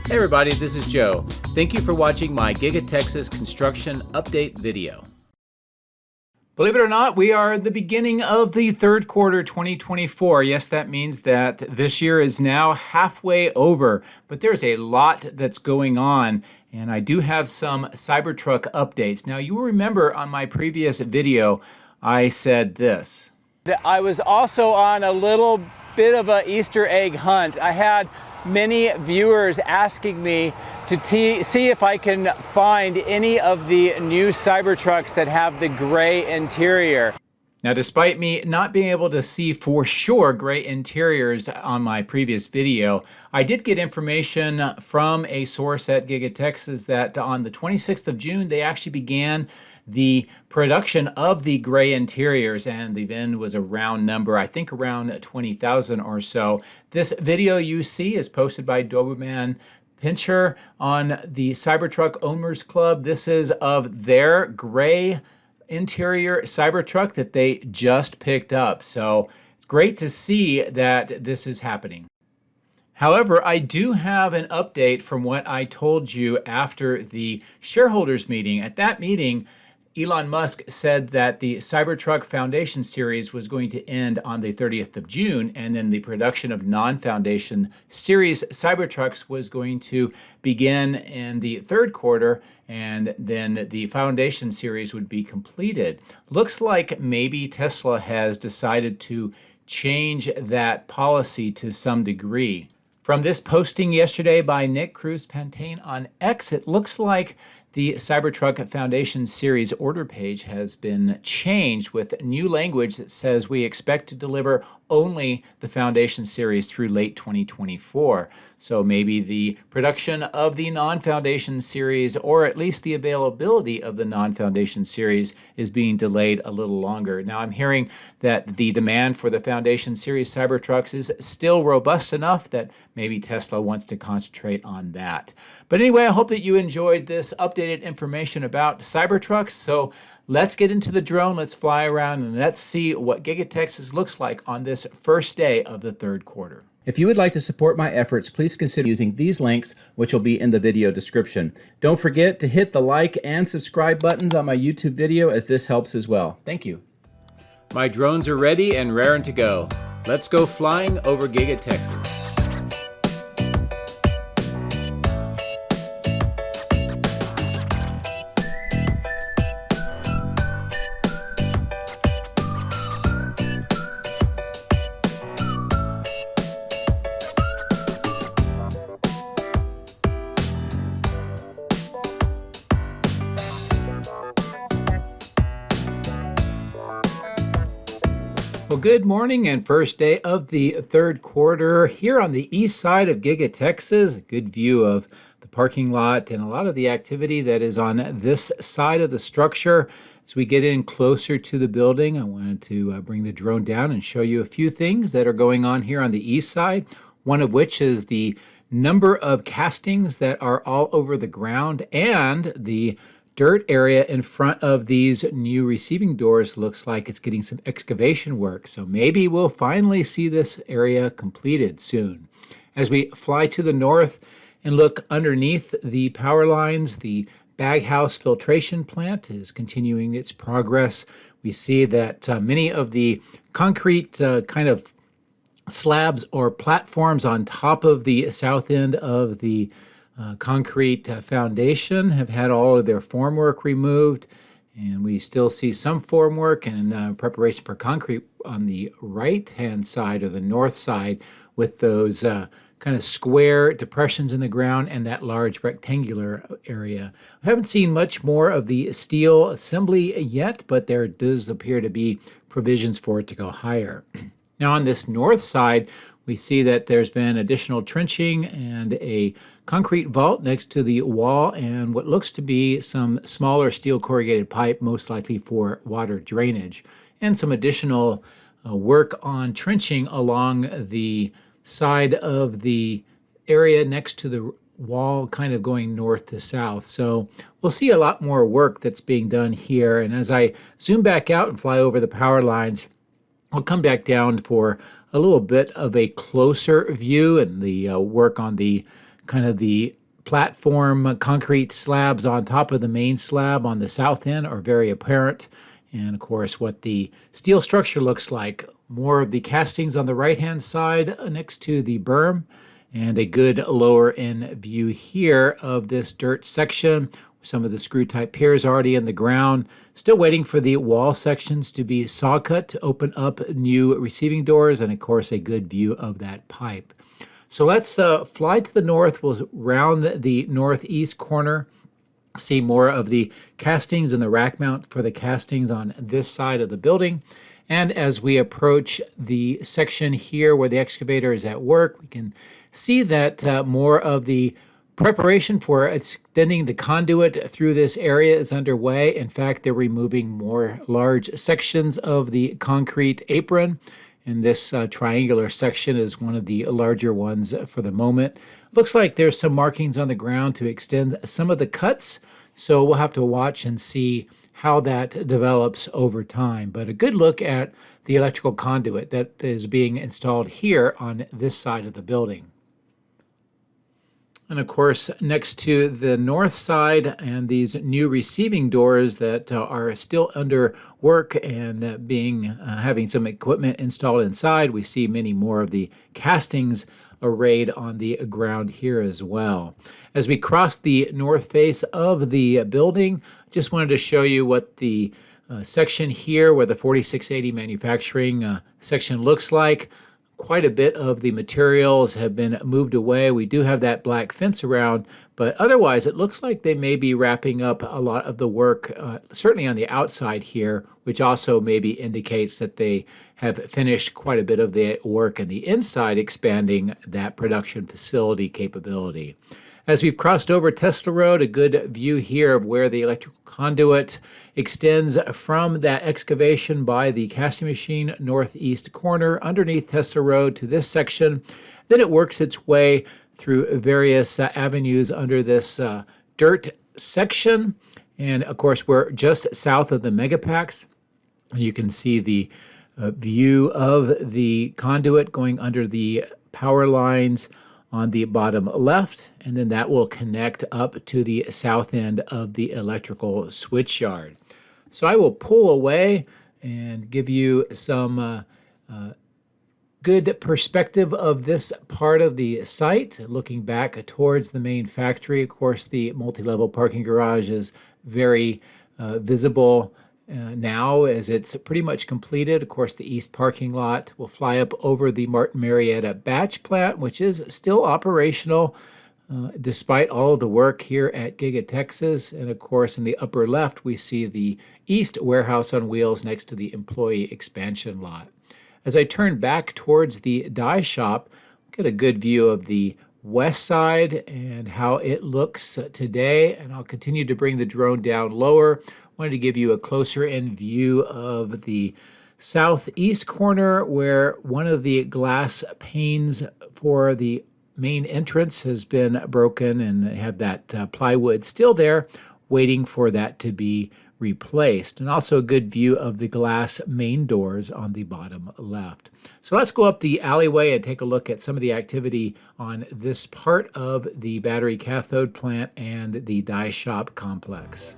Hey everybody, this is Joe. Thank you for watching my Giga-Texas construction update video. Believe it or not, we are at the beginning of the third quarter 2024. Yes, that means that this year is now halfway over, but there's a lot that's going on, and I do have some Cybertruck updates. Now, you will remember on my previous video, I said this. I was also on a little bit of an Easter egg hunt. I had many viewers asking me to see if I can find any of the new Cybertrucks that have the gray interior. Now, despite me not being able to see for sure gray interiors on my previous video, I did get information from a source at Giga-Texas that on the 26th of June, they actually began the production of the gray interiors, and the VIN was a round number, I think around 20,000 or so. This video you see is posted by Doberman Pinscher on the Cybertruck Owners Club. This is of their gray interior Cybertruck that they just picked up. So it's great to see that this is happening. However, I do have an update from what I told you after the shareholders meeting. At that meeting, Elon Musk said that the Cybertruck Foundation series was going to end on the 30th of June, and then the production of non-Foundation series Cybertrucks was going to begin in the third quarter, and then the Foundation series would be completed. Looks like maybe Tesla has decided to change that policy to some degree. From this posting yesterday by Nick Cruz-Pantane on X, it looks like the Cybertruck Foundation series order page has been changed with new language that says we expect to deliver only the Foundation series through late 2024. So maybe the production of the non-Foundation series, or at least the availability of the non-Foundation series, is being delayed a little longer. Now, I'm hearing that the demand for the Foundation series Cybertrucks is still robust enough that maybe Tesla wants to concentrate on that. But anyway, I hope that you enjoyed this updated information about Cybertrucks. So let's get into the drone, let's fly around, and let's see what Giga-Texas looks like on this first day of the third quarter. If you would like to support my efforts, please consider using these links, which will be in the video description. Don't forget to hit the like and subscribe buttons on my YouTube video, as this helps as well. Thank you. My drones are ready and raring to go. Let's go flying over Giga-Texas. Well, good morning and first day of the third quarter here on the east side of Giga-Texas. A good view of the parking lot and a lot of the activity that is on this side of the structure. As we get in closer to the building, I wanted to bring the drone down and show you a few things that are going on here on the east side. One of which is the number of castings that are all over the ground, and the dirt area in front of these new receiving doors looks like it's getting some excavation work. So maybe we'll finally see this area completed soon. As we fly to the north and look underneath the power lines, the baghouse filtration plant is continuing its progress. We see that many of the concrete kind of slabs or platforms on top of the south end of the concrete foundation have had all of their formwork removed, and we still see some formwork and preparation for concrete on the right-hand side or the north side, with those kind of square depressions in the ground and that large rectangular area. I haven't seen much more of the steel assembly yet, but there does appear to be provisions for it to go higher. Now on this north side, we see that there's been additional trenching and a concrete vault next to the wall, and what looks to be some smaller steel corrugated pipe, most likely for water drainage, and some additional work on trenching along the side of the area next to the wall, kind of going north to south. So we'll see a lot more work that's being done here. And as I zoom back out and fly over the power lines, I'll come back down for a little bit of a closer view and the work on the kind of the platform concrete slabs on top of the main slab on the south end are very apparent. And of course, what the steel structure looks like, more of the castings on the right-hand side next to the berm, and a good lower end view here of this dirt section. Some of the screw-type piers already in the ground. Still waiting for the wall sections to be saw cut to open up new receiving doors, and of course a good view of that pipe. So let's fly to the north. We'll round the northeast corner, see more of the castings and the rack mount for the castings on this side of the building. And as we approach the section here where the excavator is at work, we can see that more of the preparation for extending the conduit through this area is underway. In fact, they're removing more large sections of the concrete apron, and this triangular section is one of the larger ones for the moment. Looks like there's some markings on the ground to extend some of the cuts, so we'll have to watch and see how that develops over time. But a good look at the electrical conduit that is being installed here on this side of the building. And of course, next to the north side and these new receiving doors that are still under work and having some equipment installed inside, we see many more of the castings arrayed on the ground here as well. As we cross the north face of the building, just wanted to show you what the section here where the 4680 manufacturing section looks like. Quite a bit of the materials have been moved away. We do have that black fence around, but otherwise it looks like they may be wrapping up a lot of the work, certainly on the outside here, which also maybe indicates that they have finished quite a bit of the work in the inside, expanding that production facility capability. As we've crossed over Tesla Road, a good view here of where the electrical conduit extends from that excavation by the casting machine northeast corner underneath Tesla Road to this section. Then it works its way through various avenues under this dirt section. And of course, we're just south of the Megapacks. You can see the view of the conduit going under the power lines on the bottom left, and then that will connect up to the south end of the electrical switch yard. So I will pull away and give you some good perspective of this part of the site, looking back towards the main factory. Of course, the multi-level parking garage is very visible now as it's pretty much completed. Of course, the east parking lot will fly up over the Martin Marietta batch plant, which is still operational despite all of the work here at Giga-Texas. And of course, in the upper left, we see the east warehouse on wheels next to the employee expansion lot. As I turn back towards the die shop, get a good view of the west side and how it looks today. And I'll continue to bring the drone down lower. Wanted to give you a closer in view of the southeast corner where one of the glass panes for the main entrance has been broken, and they have that plywood still there waiting for that to be replaced. And also a good view of the glass main doors on the bottom left. So let's go up the alleyway and take a look at some of the activity on this part of the battery cathode plant and the die shop complex.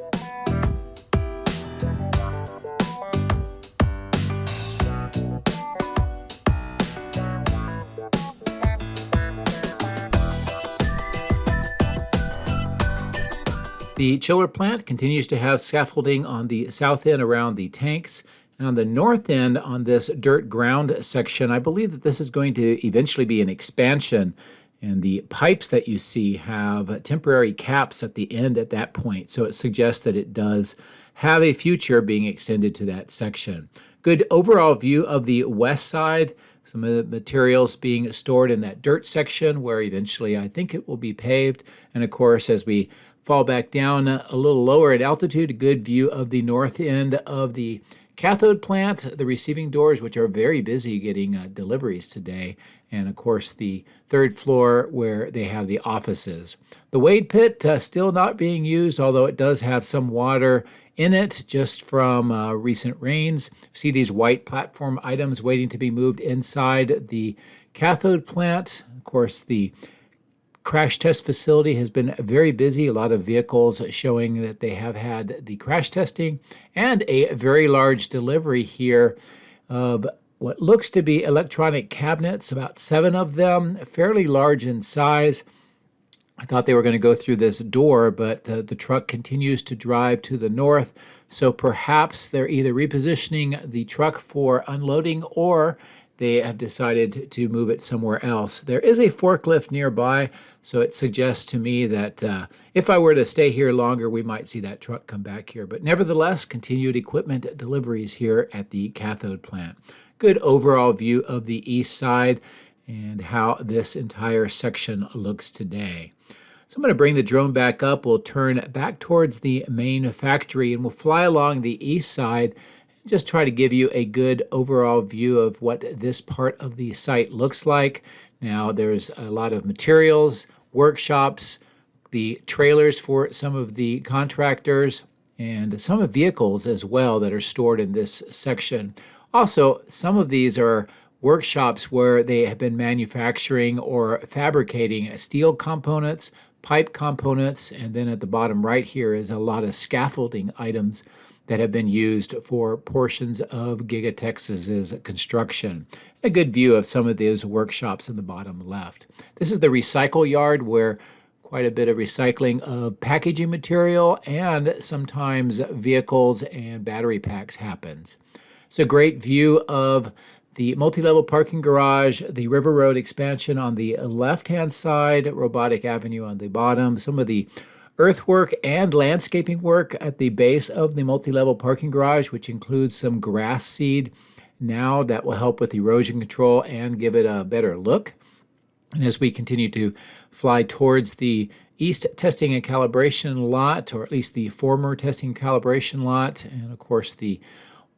The chiller plant continues to have scaffolding on the south end around the tanks, and on the north end on this dirt ground section, I believe that this is going to eventually be an expansion, and the pipes that you see have temporary caps at the end at that point, so it suggests that it does have a future being extended to that section. Good overall view of the west side, some of the materials being stored in that dirt section where eventually I think it will be paved, and of course as we fall back down a little lower at altitude, a good view of the north end of the cathode plant, the receiving doors, which are very busy getting deliveries today, and of course the third floor where they have the offices. The wade pit still not being used, although it does have some water in it just from recent rains. See these white platform items waiting to be moved inside the cathode plant. Of course, the crash test facility has been very busy. A lot of vehicles showing that they have had the crash testing, and a very large delivery here of what looks to be electronic cabinets, about 7 of them, fairly large in size. I thought they were going to go through this door, but the truck continues to drive to the north. So perhaps they're either repositioning the truck for unloading, or they have decided to move it somewhere else. There is a forklift nearby, so it suggests to me that if I were to stay here longer, we might see that truck come back here. But nevertheless, continued equipment deliveries here at the cathode plant. Good overall view of the east side and how this entire section looks today. So I'm going to bring the drone back up. We'll turn back towards the main factory, and we'll fly along the east side and just try to give you a good overall view of what this part of the site looks like. Now, there's a lot of materials, workshops, the trailers for some of the contractors, and some of vehicles as well that are stored in this section. Also, some of these are workshops where they have been manufacturing or fabricating steel components, pipe components, and then at the bottom right here is a lot of scaffolding items that have been used for portions of Giga-Texas's construction. A good view of some of those workshops in the bottom left. This is the recycle yard where quite a bit of recycling of packaging material and sometimes vehicles and battery packs happens. It's a great view of the multi-level parking garage, the River Road expansion on the left-hand side, Robotic Avenue on the bottom, some of the earthwork and landscaping work at the base of the multi-level parking garage, which includes some grass seed now that will help with erosion control and give it a better look. And as we continue to fly towards the east testing and calibration lot, or at least the former testing and calibration lot, and of course the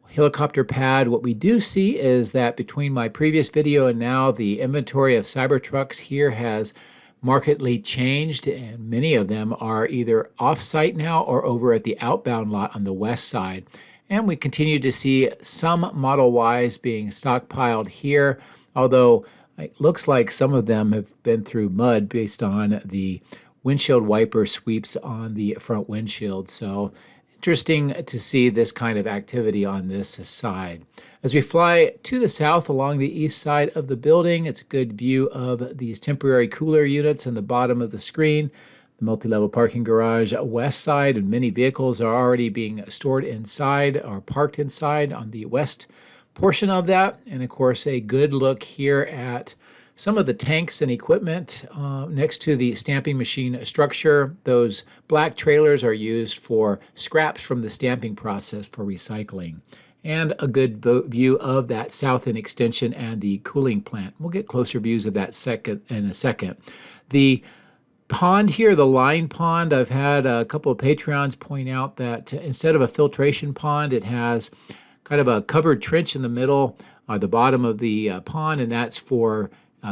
helicopter pad, what we do see is that between my previous video and now, the inventory of Cybertrucks here has markedly changed, and many of them are either off-site now or over at the outbound lot on the west side. And we continue to see some Model Ys being stockpiled here, although it looks like some of them have been through mud based on the windshield wiper sweeps on the front windshield. So interesting to see this kind of activity on this side. As we fly to the south along the east side of the building, it's a good view of these temporary cooler units on the bottom of the screen. The multi-level parking garage west side, and many vehicles are already being stored inside or parked inside on the west portion of that. And of course, a good look here at some of the tanks and equipment next to the stamping machine structure. Those black trailers are used for scraps from the stamping process for recycling. And a good view of that south end extension and the cooling plant. We'll get closer views of that in a second. The pond here, the line pond, I've had a couple of Patreons point out that instead of a filtration pond, it has kind of a covered trench in the middle or the bottom of the pond, and that's for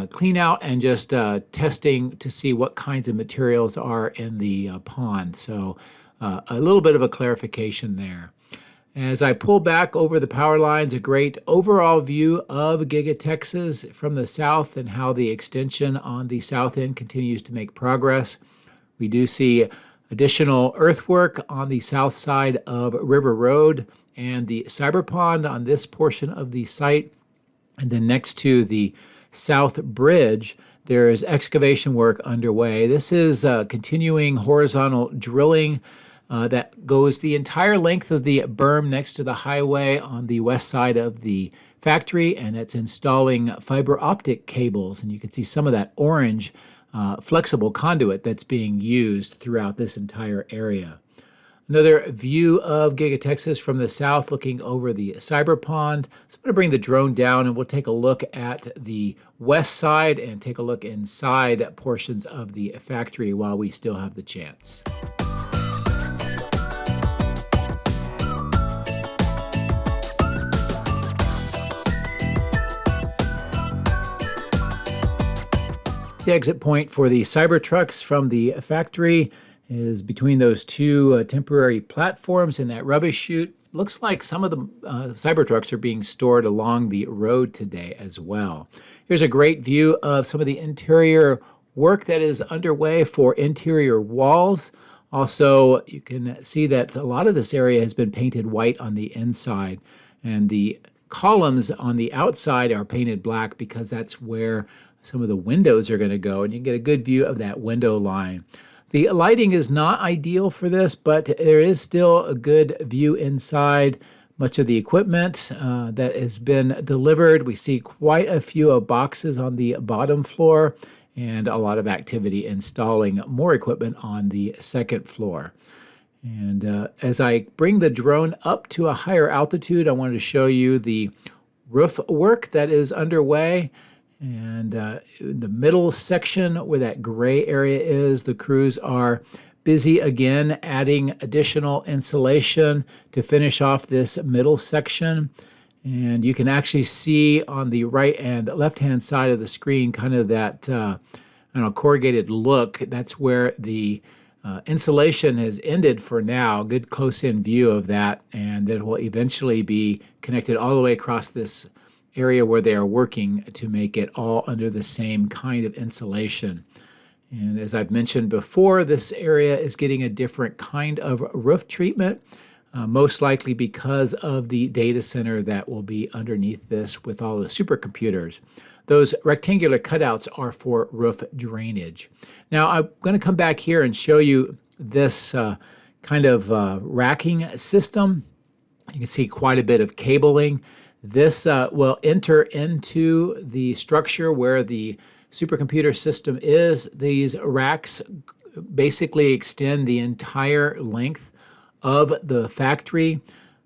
clean out and just testing to see what kinds of materials are in the pond. So a little bit of a clarification there. As I pull back over the power lines, a great overall view of Giga-Texas from the south and how the extension on the south end continues to make progress. We do see additional earthwork on the south side of River Road and the Cyber Pond on this portion of the site. And then next to the South Bridge, there is excavation work underway. This is continuing horizontal drilling that goes the entire length of the berm next to the highway on the west side of the factory, and it's installing fiber optic cables. And you can see some of that orange flexible conduit that's being used throughout this entire area. Another view of Giga-Texas from the south looking over the Cyber Pond. So I'm going to bring the drone down and we'll take a look at the west side and take a look inside portions of the factory while we still have the chance. The exit point for the Cybertrucks from the factory is between those two temporary platforms in that rubbish chute. Looks like some of the Cybertrucks are being stored along the road today as well. Here's a great view of some of the interior work that is underway for interior walls. Also, you can see that a lot of this area has been painted white on the inside, and the columns on the outside are painted black because that's where some of the windows are going to go, and you can get a good view of that window line. The lighting is not ideal for this, but there is still a good view inside. Much of the equipment that has been delivered. We see quite a few of boxes on the bottom floor and a lot of activity installing more equipment on the second floor. And as I bring the drone up to a higher altitude, I wanted to show you the roof work that is underway. And in the middle section where that gray area is, the crews are busy again adding additional insulation to finish off this middle section. And you can actually see on the right and left hand side of the screen kind of that corrugated look. That's where the insulation has ended for now. Good close-in view of that, and it will eventually be connected all the way across this area where they are working to make it all under the same kind of insulation. And as I've mentioned before, this area is getting a different kind of roof treatment, most likely because of the data center that will be underneath this with all the supercomputers. Those rectangular cutouts are for roof drainage. Now, I'm going to come back here and show you this kind of racking system. You can see quite a bit of cabling. This will enter into the structure where the supercomputer system is. These racks basically extend the entire length of the factory.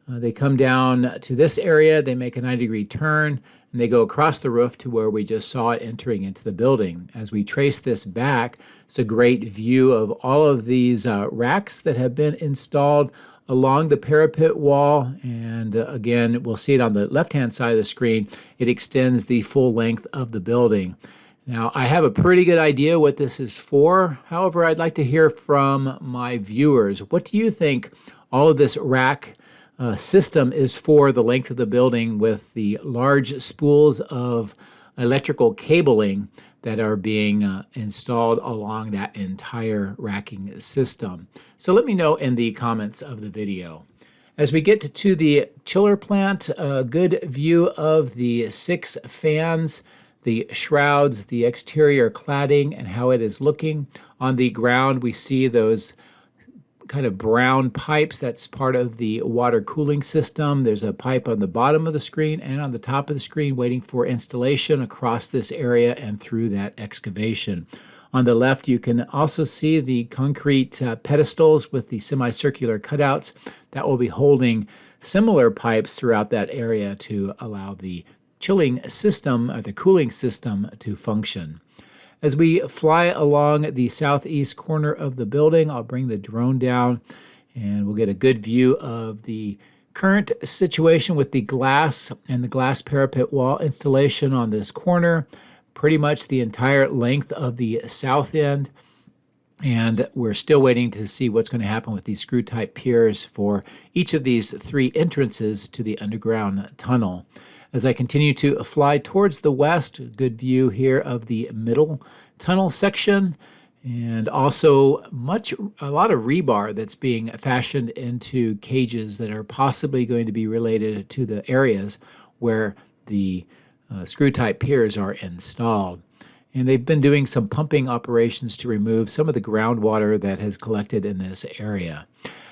They come down to this area, they make a 90-degree turn, and they go across the roof to where we just saw it entering into the building. As we trace this back, it's a great view of all of these racks that have been installed along the parapet wall. And again, we'll see it on the left-hand side of the screen. It extends the full length of the building. Now, I have a pretty good idea what this is for. However, I'd like to hear from my viewers. What do you think all of this rack system is for the length of the building with the large spools of electrical cabling that are being installed along that entire racking system? So let me know in the comments of the video. As we get to the chiller plant, a good view of the 6 fans, the shrouds, the exterior cladding, and how it is looking. On the ground, we see those kind of brown pipes. That's part of the water cooling system. There's a pipe on the bottom of the screen and on the top of the screen waiting for installation across this area and through that excavation. On the left, you can also see the concrete pedestals with the semicircular cutouts that will be holding similar pipes throughout that area to allow the chilling system or the cooling system to function. As we fly along the southeast corner of the building, I'll bring the drone down and we'll get a good view of the current situation with the glass and the glass parapet wall installation on this corner, pretty much the entire length of the south end. And we're still waiting to see what's going to happen with these screw-type piers for each of these 3 entrances to the underground tunnel. As I continue to fly towards the west, a good view here of the middle tunnel section, and also a lot of rebar that's being fashioned into cages that are possibly going to be related to the areas where the screw-type piers are installed. And they've been doing some pumping operations to remove some of the groundwater that has collected in this area.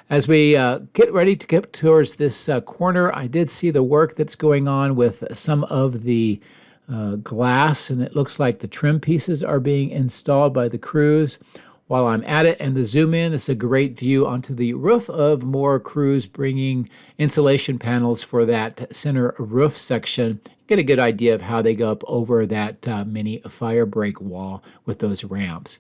As we get ready to get towards this corner, I did see the work that's going on with some of the glass, and it looks like the trim pieces are being installed by the crews. While I'm at it and the zoom in, it's a great view onto the roof of more crews bringing insulation panels for that center roof section. Get a good idea of how they go up over that mini fire break wall with those ramps.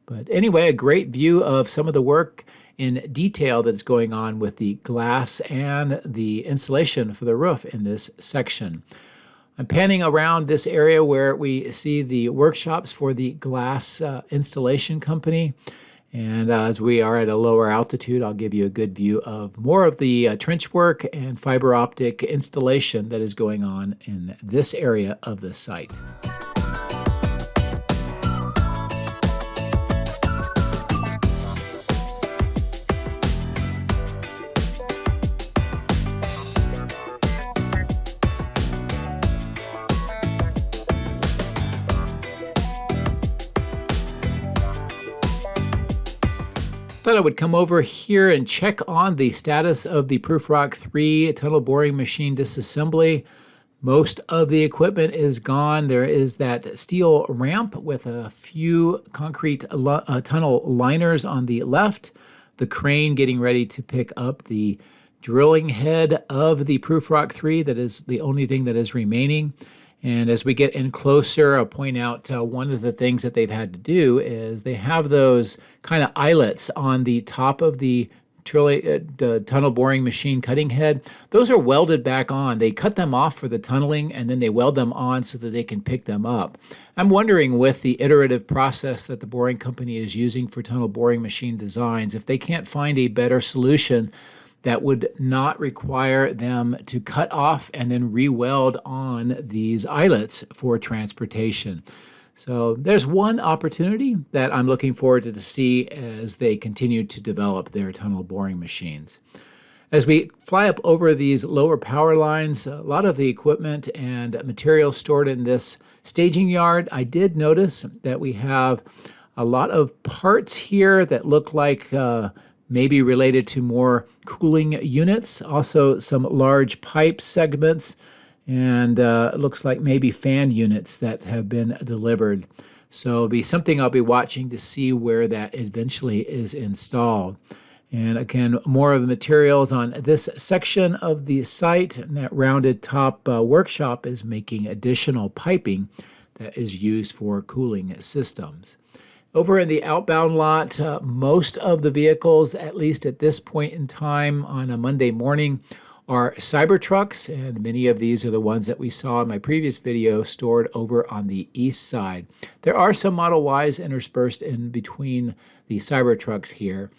But anyway, a great view of some of the work in detail that's going on with the glass and the insulation for the roof in this section. I'm panning around this area where we see the workshops for the glass installation company. And as we are at a lower altitude, I'll give you a good view of more of the trench work and fiber optic installation that is going on in this area of the site. Thought I would come over here and check on the status of the Prufrock 3 tunnel boring machine disassembly. Most of the equipment is gone. There is that steel ramp with a few concrete tunnel liners on the left. The crane getting ready to pick up the drilling head of the Prufrock 3. That is the only thing that is remaining. And as we get in closer, I'll point out one of the things that they've had to do is they have those kind of eyelets on the top of the tunnel boring machine cutting head. Those are welded back on. They cut them off for the tunneling and then they weld them on so that they can pick them up. I'm wondering, with the iterative process that the boring company is using for tunnel boring machine designs, if they can't find a better solution that would not require them to cut off and then re-weld on these eyelets for transportation. So there's one opportunity that I'm looking forward to see as they continue to develop their tunnel boring machines. As we fly up over these lower power lines, a lot of the equipment and material stored in this staging yard, I did notice that we have a lot of parts here that look like maybe related to more cooling units, also some large pipe segments, and it looks like maybe fan units that have been delivered. So it'll be something I'll be watching to see where that eventually is installed. And again, more of the materials on this section of the site, and that rounded top workshop is making additional piping that is used for cooling systems. Over in the outbound lot, most of the vehicles, at least at this point in time on a Monday morning, are Cybertrucks, and many of these are the ones that we saw in my previous video stored over on the east side. There are some Model Ys interspersed in between the Cybertrucks here,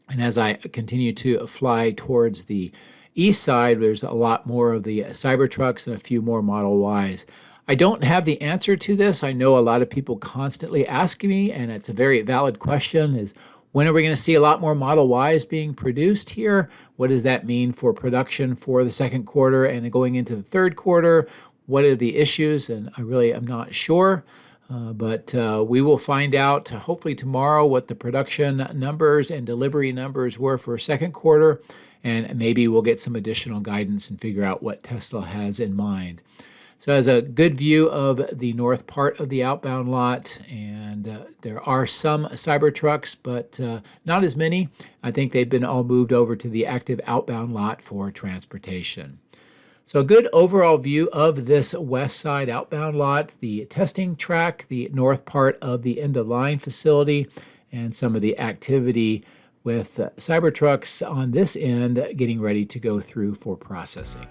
and as I continue to fly towards the east side, there's a lot more of the Cybertrucks and a few more Model Ys. I don't have the answer to this. I know a lot of people constantly ask me, and it's a very valid question, is when are we going to see a lot more Model Ys being produced here? What does that mean for production for the second quarter and going into the third quarter? What are the issues? And I really am not sure, but we will find out hopefully tomorrow what the production numbers and delivery numbers were for second quarter, and maybe we'll get some additional guidance and figure out what Tesla has in mind. So as a good view of the north part of the outbound lot, and there are some Cybertrucks, but not as many. I think they've been all moved over to the active outbound lot for transportation. So a good overall view of this west side outbound lot, the testing track, the north part of the end-of-line facility, and some of the activity with Cybertrucks on this end getting ready to go through for processing.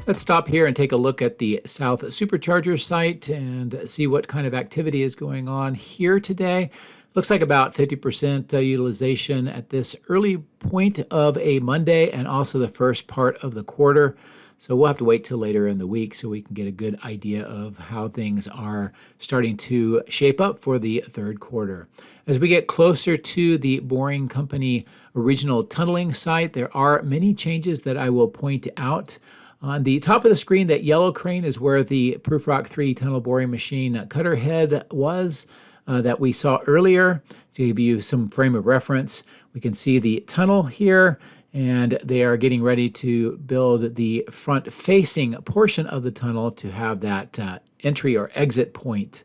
Let's stop here and take a look at the South Supercharger site and see what kind of activity is going on here today. Looks like about 50% utilization at this early point of a Monday and also the first part of the quarter. So we'll have to wait till later in the week so we can get a good idea of how things are starting to shape up for the third quarter. As we get closer to the Boring Company original tunneling site, there are many changes that I will point out. On the top of the screen, that yellow crane is where the Prufrock 3 tunnel boring machine cutter head was that we saw earlier. To give you some frame of reference, we can see the tunnel here, and they are getting ready to build the front-facing portion of the tunnel to have that entry or exit point.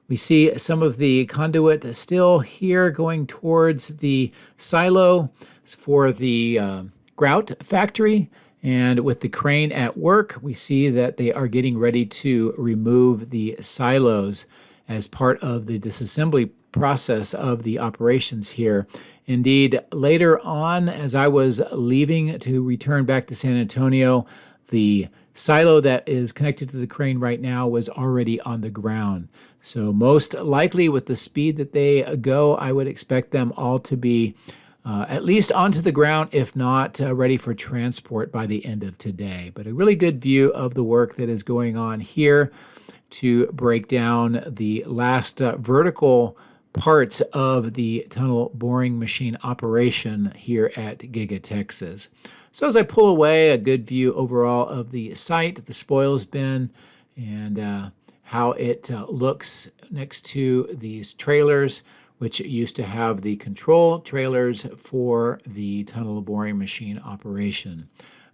We see some of the conduit still here going towards the silo for the Grout factory. And with the crane at work, we see that they are getting ready to remove the silos as part of the disassembly process of the operations here. Indeed, later on, as I was leaving to return back to San Antonio, the silo that is connected to the crane right now was already on the ground. So most likely with the speed that they go, I would expect them all to be at least onto the ground, if not ready for transport by the end of today. But a really good view of the work that is going on here. to break down the last vertical parts of the tunnel boring machine operation here at Giga-Texas. So as I pull away, a good view overall of the site, the spoils bin, and how it looks next to these trailers, which used to have the control trailers for the tunnel boring machine operation.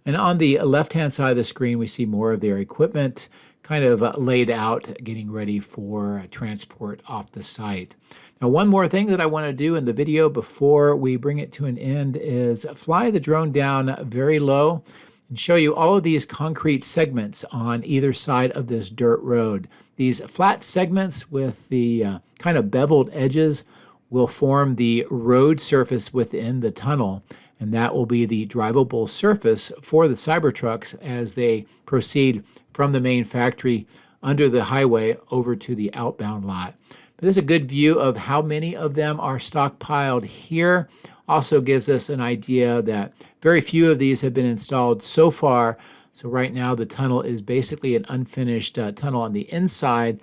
And on the left-hand side of the screen, we see more of their equipment kind of laid out, getting ready for transport off the site. Now, one more thing that I want to do in the video before we bring it to an end is fly the drone down very low and show you all of these concrete segments on either side of this dirt road. These flat segments with the kind of beveled edges will form the road surface within the tunnel, and that will be the drivable surface for the Cybertrucks as they proceed from the main factory under the highway over to the outbound lot. But this is a good view of how many of them are stockpiled here. Also gives us an idea that very few of these have been installed so far. So right now the tunnel is basically an unfinished tunnel on the inside,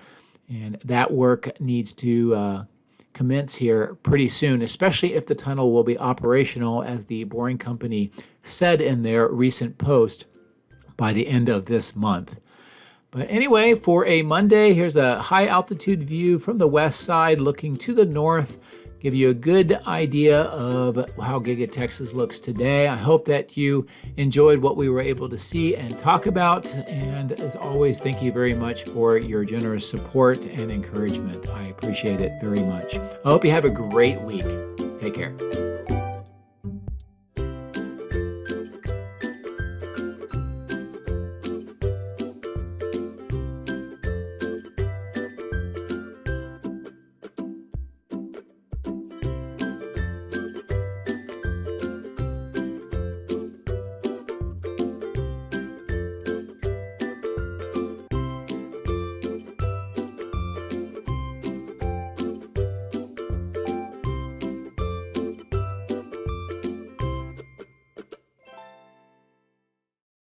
and that work needs to commence here pretty soon, especially if the tunnel will be operational, as the boring company said in their recent post, by the end of this month. But anyway, for a Monday, here's a high altitude view from the west side looking to the north, give you a good idea of how Giga-Texas looks today. I hope that you enjoyed what we were able to see and talk about. And as always, thank you very much for your generous support and encouragement. I appreciate it very much. I hope you have a great week. Take care.